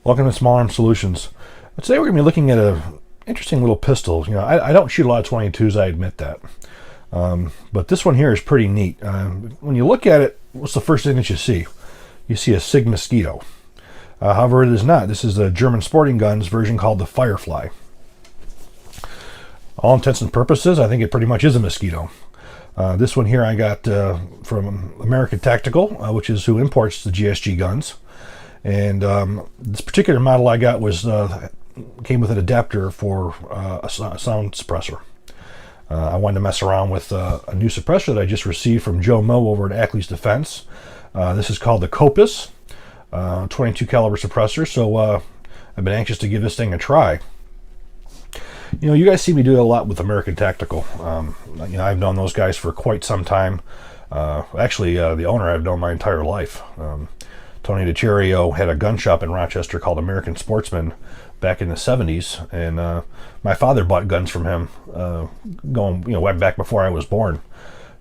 Welcome to Small Arms Solutions. Today we're going to be looking at a interesting little pistol. I don't shoot a lot of 22s, I admit that. But this one here is pretty neat. When you look at it, what's the first thing that you see? You see a SIG Mosquito. However, it is not. This is a German sporting guns version called the Firefly. All intents and purposes, I think it pretty much is a Mosquito. This one here I got from American Tactical, which is who imports the GSG guns. And this particular model I got came with an adapter for a sound suppressor. I wanted to mess around with a new suppressor that I just received from Joe Moe over at Aklys Defense. This is called the Kopis 22 caliber suppressor, so I've been anxious to give this thing a try. You guys see me do a lot with American Tactical. I've known those guys for quite some time. Actually, the owner I've known my entire life. Tony DiCerio had a gun shop in Rochester called American Sportsman back in the 70s, and my father bought guns from him going way back before I was born.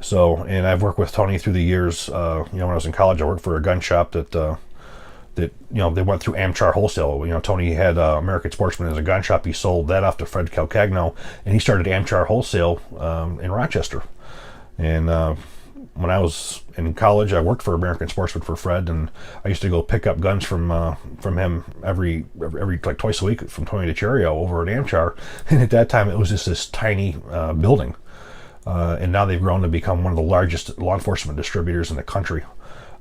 So, and I've worked with Tony through the years. When I was in college, I worked for a gun shop that they went through Amchar Wholesale. Tony had American Sportsman as a gun shop. He sold that off to Fred Calcagno, and he started Amchar Wholesale in Rochester. And when I was in college, I worked for American Sportsman for Fred, and I used to go pick up guns from him every like twice a week from Tony DiCerio over at Amchar. And at that time, it was just this tiny building, and now they've grown to become one of the largest law enforcement distributors in the country.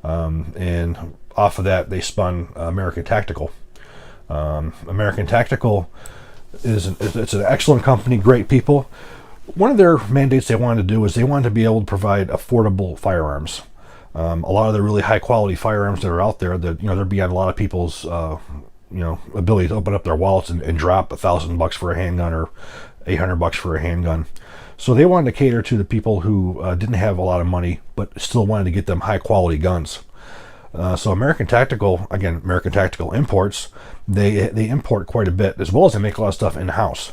And off of that, they spun American Tactical. American Tactical it's an excellent company, great people. One of their mandates they wanted to do is they wanted to be able to provide affordable firearms. A lot of the really high quality firearms that are out there that they're beyond a lot of people's ability to open up their wallets and drop $1,000 for a handgun or $800 for a handgun. So they wanted to cater to the people who didn't have a lot of money but still wanted to get them high quality guns. So American Tactical, again, American Tactical imports. They import quite a bit, as well as they make a lot of stuff in house.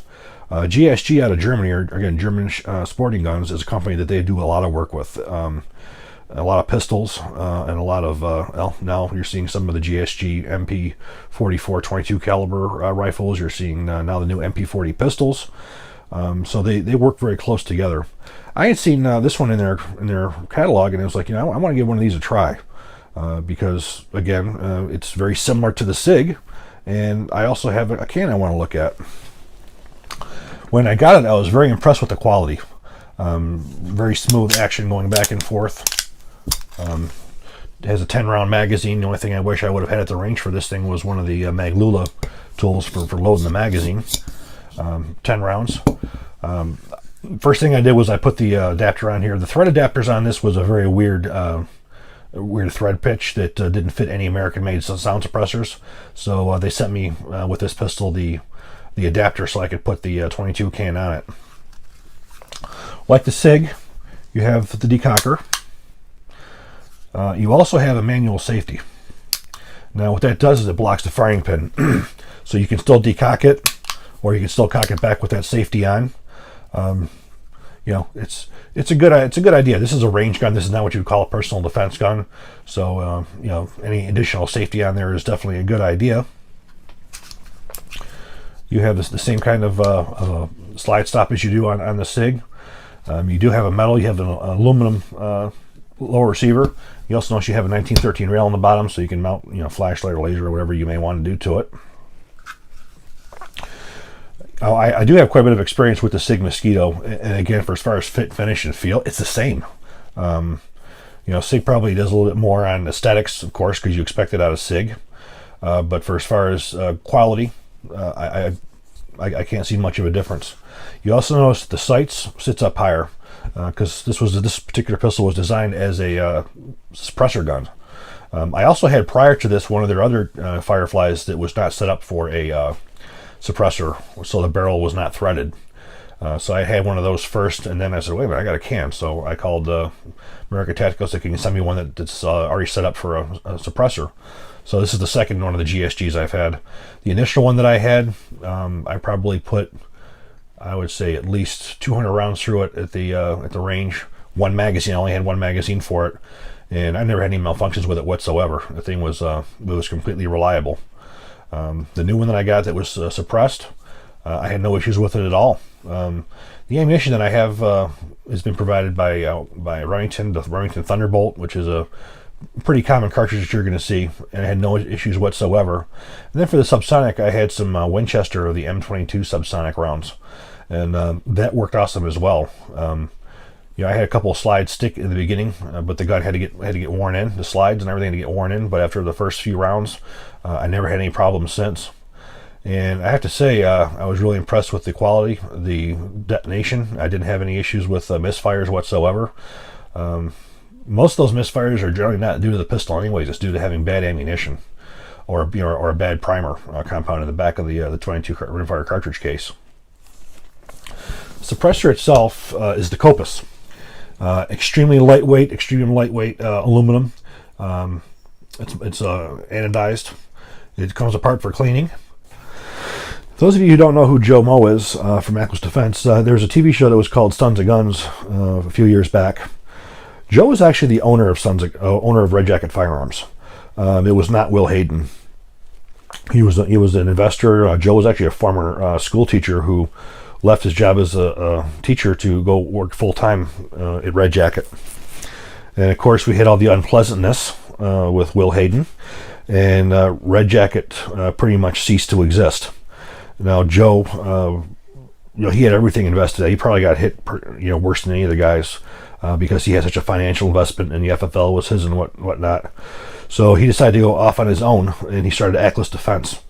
GSG out of Germany, or again, German Sporting Guns, is a company that they do a lot of work with. A lot of pistols and a lot of, now you're seeing some of the GSG MP44 22 caliber rifles. You're seeing now the new MP40 pistols. So they work very close together. I had seen this one in their catalog, and it was like, I want to give one of these a try because, again, it's very similar to the SIG, and I also have a can I want to look at. When I got it, I was very impressed with the quality. Very smooth action going back and forth. It has a 10-round magazine. The only thing I wish I would have had at the range for this thing was one of the Maglula tools for loading the magazine. 10 rounds. First thing I did was I put the adapter on here. The thread adapters on this was a very weird thread pitch that didn't fit any American-made sound suppressors. So they sent me with this pistol the adapter so I could put the 22 can on it. Like the SIG, you have the decocker. You also have a manual safety. Now what that does is it blocks the firing pin. So you can still decock it, or you can still cock it back with that safety on. It's a good idea. This is a range gun. This is not what you would call a personal defense gun. So any additional safety on there is definitely a good idea. You have the same kind of a slide stop as you do on the SIG. You do have a metal. You have an aluminum lower receiver. You also notice you have a 1913 rail on the bottom, so you can mount flashlight or laser or whatever you may want to do to it. I do have quite a bit of experience with the SIG Mosquito, and again, for as far as fit, finish, and feel, it's the same. SIG probably does a little bit more on aesthetics, of course, because you expect it out of SIG. But for as far as quality, I can't see much of a difference. You also notice that the sights sits up higher because this particular pistol was designed as a suppressor gun. I also had prior to this one of their other Fireflies that was not set up for a suppressor, so the barrel was not threaded. So I had one of those first, and then I said, wait a minute, I got a can. So I called American Tactical, so can you send me one that's already set up for a suppressor. So this is the second one of the GSGs I've had. The initial one that I had, I probably put, I would say, at least 200 rounds through it at the range. One magazine, I only had one magazine for it, and I never had any malfunctions with it whatsoever. The thing was it was completely reliable. The new one that I got that was suppressed, I had no issues with it at all. The ammunition that I have has been provided by Remington, the Remington Thunderbolt, which is a pretty common cartridge that you're going to see, and I had no issues whatsoever. And then for the subsonic, I had some Winchester or the M22 subsonic rounds, and that worked awesome as well. I had a couple of slides stick in the beginning, but the gun had to get worn in, the slides and everything had to get worn in. But after the first few rounds, I never had any problems since. And I have to say, I was really impressed with the quality, the detonation. I didn't have any issues with misfires whatsoever. Most of those misfires are generally not due to the pistol anyways. It's due to having bad ammunition or a bad primer compound in the back of the 22 rimfire cartridge case. Suppressor itself is the Kopis. Extremely lightweight aluminum. It's anodized. It comes apart for cleaning. Those of you who don't know who Joe Moe is from Aklys Defense, there was a TV show that was called Sons of Guns a few years back. Joe was actually the owner of Red Jacket Firearms. It was not Will Hayden. He was an investor. Joe was actually a former school teacher who left his job as a teacher to go work full-time at Red Jacket. And of course we had all the unpleasantness with Will Hayden, and Red Jacket pretty much ceased to exist. Now Joe, he had everything invested. He probably got hit worse than any of the guys because he had such a financial investment, and the FFL was his and whatnot. So he decided to go off on his own, and he started Aklys Defense.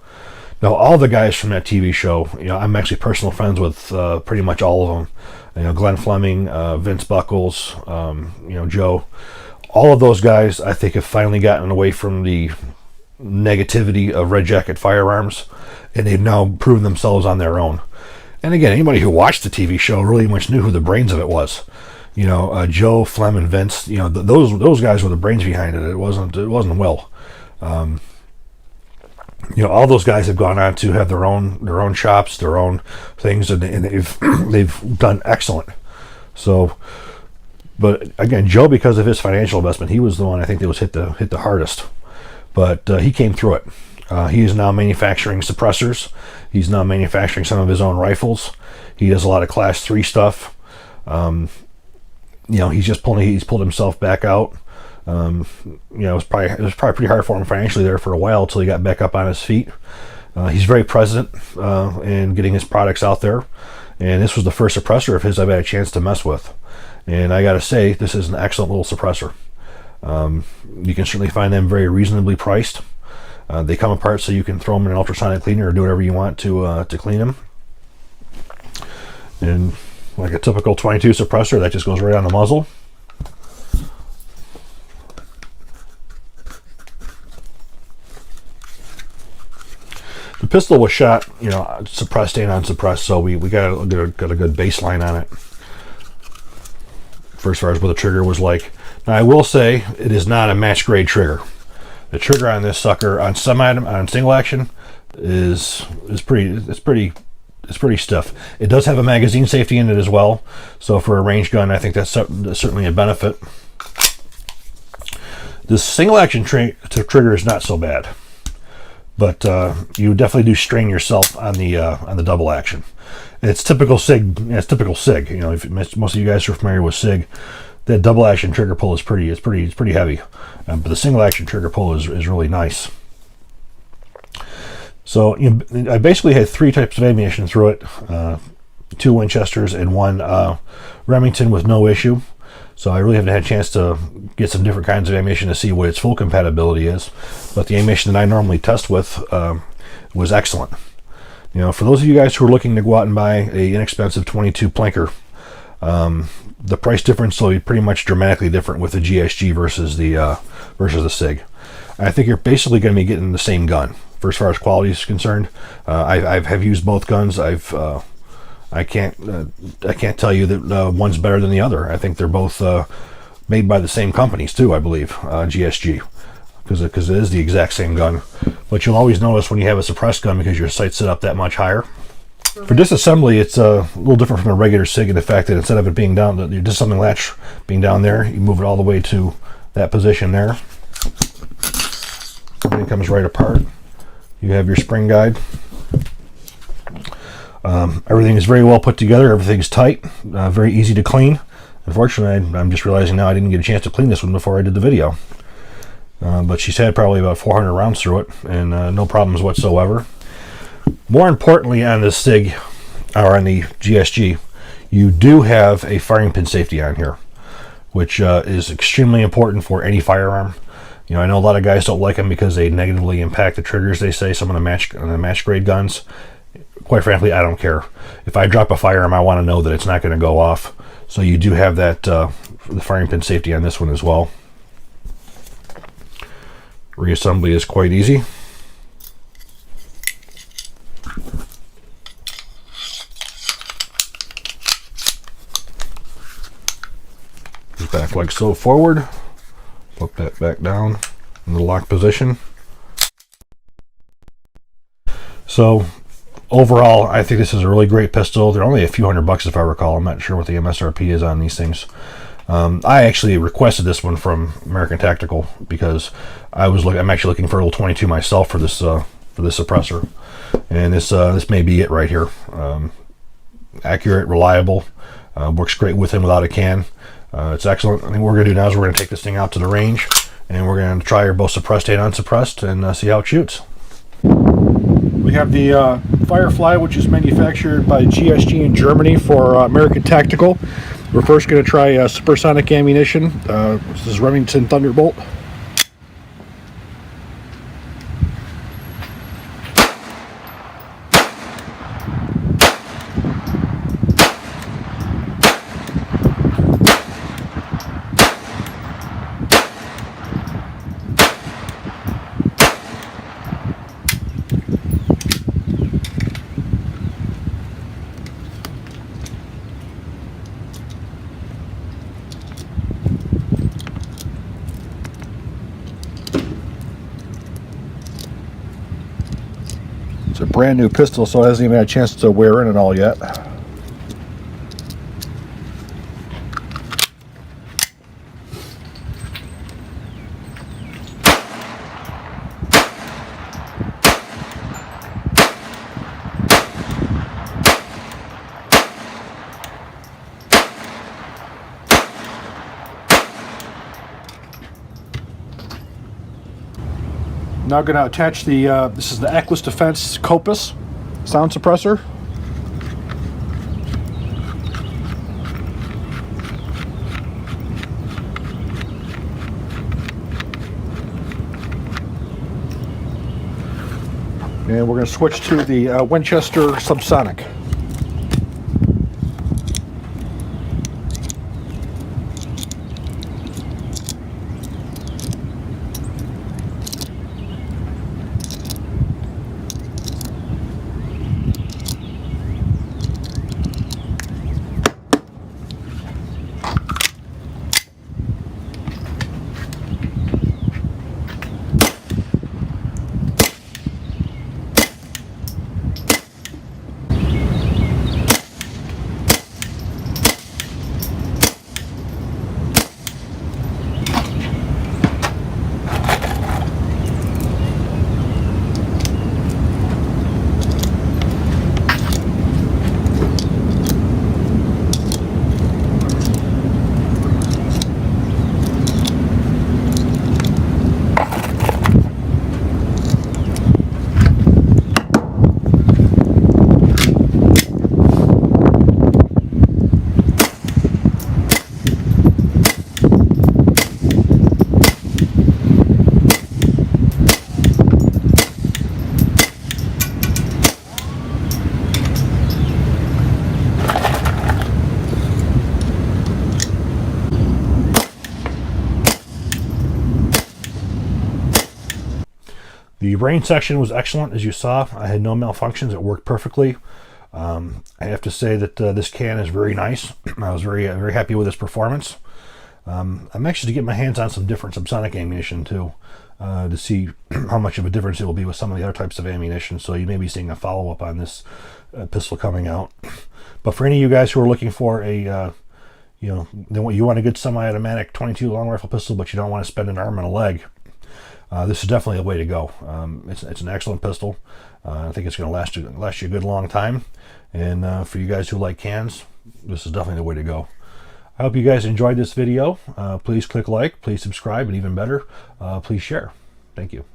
Now, all the guys from that TV show, I'm actually personal friends with pretty much all of them. Glenn Fleming, Vince Buckles, Joe. All of those guys, I think, have finally gotten away from the negativity of Red Jacket Firearms, and they've now proven themselves on their own. And again, anybody who watched the TV show really much knew who the brains of it was. Joe, Flem, and Vince. Those guys were the brains behind it. It wasn't Will. All those guys have gone on to have their own shops, their own things, and they've done excellent. So, but again, Joe, because of his financial investment, he was the one I think that was hit the hardest. But he came through it. He is now manufacturing suppressors. He's now manufacturing some of his own rifles. He does a lot of Class 3 stuff. He's pulled himself back out. It was probably pretty hard for him financially there for a while until he got back up on his feet. He's very present in getting his products out there, and this was the first suppressor of his I've had a chance to mess with. And I gotta say, this is an excellent little suppressor. You can certainly find them very reasonably priced. They come apart so you can throw them in an ultrasonic cleaner or do whatever you want to clean them. And like a typical 22 suppressor, that just goes right on the muzzle. The pistol was shot, suppressed and unsuppressed, so we got a good baseline on it. First, as far as what the trigger was like. Now, I will say it is not a match grade trigger. The trigger on this sucker on single action is pretty stiff. It does have a magazine safety in it as well, so for a range gun, I think that's certainly a benefit. The single action trigger is not so bad, but you definitely do strain yourself on the double action. It's typical SIG. It's typical SIG. If most of you guys are familiar with SIG, that double action trigger pull is pretty heavy, but the single action trigger pull is really nice. So I basically had 3 types of ammunition through it: 2 Winchesters and 1 Remington with no issue. So I really haven't had a chance to get some different kinds of ammunition to see what its full compatibility is. But the ammunition that I normally test with was excellent. For those of you guys who are looking to go out and buy an inexpensive 22 Planker, the price difference will be pretty much dramatically different with the GSG versus the SIG. I think you're basically going to be getting the same gun. For as far as quality is concerned, I've used both guns. I can't tell you that one's better than the other. I think they're both made by the same companies too, I believe, GSG, because it is the exact same gun. But you'll always notice when you have a suppressed gun because your sights sit up that much higher. For disassembly, it's a little different from a regular SIG in the fact that instead of it being down, your disassembling latch being down there, you move it all the way to that position there. Everything comes right apart. You have your spring guide. Everything is very well put together. Everything's tight, very easy to clean. Unfortunately, I'm just realizing now I didn't get a chance to clean this one before I did the video. But she's had probably about 400 rounds through it, and no problems whatsoever. More importantly, on this SIG, or on the GSG, you do have a firing pin safety on here, which is extremely important for any firearm. You know, I know a lot of guys don't like them because they negatively impact the triggers, they say, some of the match grade guns. Quite frankly, I don't care. If I drop a firearm, I want to know that it's not going to go off. So you do have that the firing pin safety on this one as well. Reassembly is quite easy. Back like so forward. Flip that back down in the lock position. So overall, I think this is a really great pistol. They're only a few $100 if I recall. I'm not sure what the MSRP is on these things. I actually requested this one from American Tactical because I'm actually looking for a little 22 myself for this suppressor, and this may be it right here. Accurate, reliable, works great with and without a can. It's excellent. I think what we're going to do now is we're going to take this thing out to the range, and we're going to try her both suppressed and unsuppressed and see how it shoots. We have the Firefly, which is manufactured by GSG in Germany for American Tactical. We're first going to try supersonic ammunition. This is Remington Thunderbolt. It's a brand new pistol, so it hasn't even had a chance to wear in at all yet. Now going to attach the, this is the Aklys Defense Kopis sound suppressor. And we're going to switch to the Winchester Subsonic. The range section was excellent, as you saw. I had no malfunctions. It worked perfectly. I have to say that this can is very nice. I was very happy with its performance. I'm actually to get my hands on some different subsonic ammunition too, to see how much of a difference it will be with some of the other types of ammunition. So you may be seeing a follow-up on this pistol coming out. But for any of you guys who are looking for a, you want a good semi-automatic 22 long rifle pistol, but you don't want to spend an arm and a leg, This is definitely the way to go. It's an excellent pistol. I think it's going to last you a good long time. And for you guys who like cans, this is definitely the way to go. I hope you guys enjoyed this video. Please click like, please subscribe, and even better, please share. Thank you.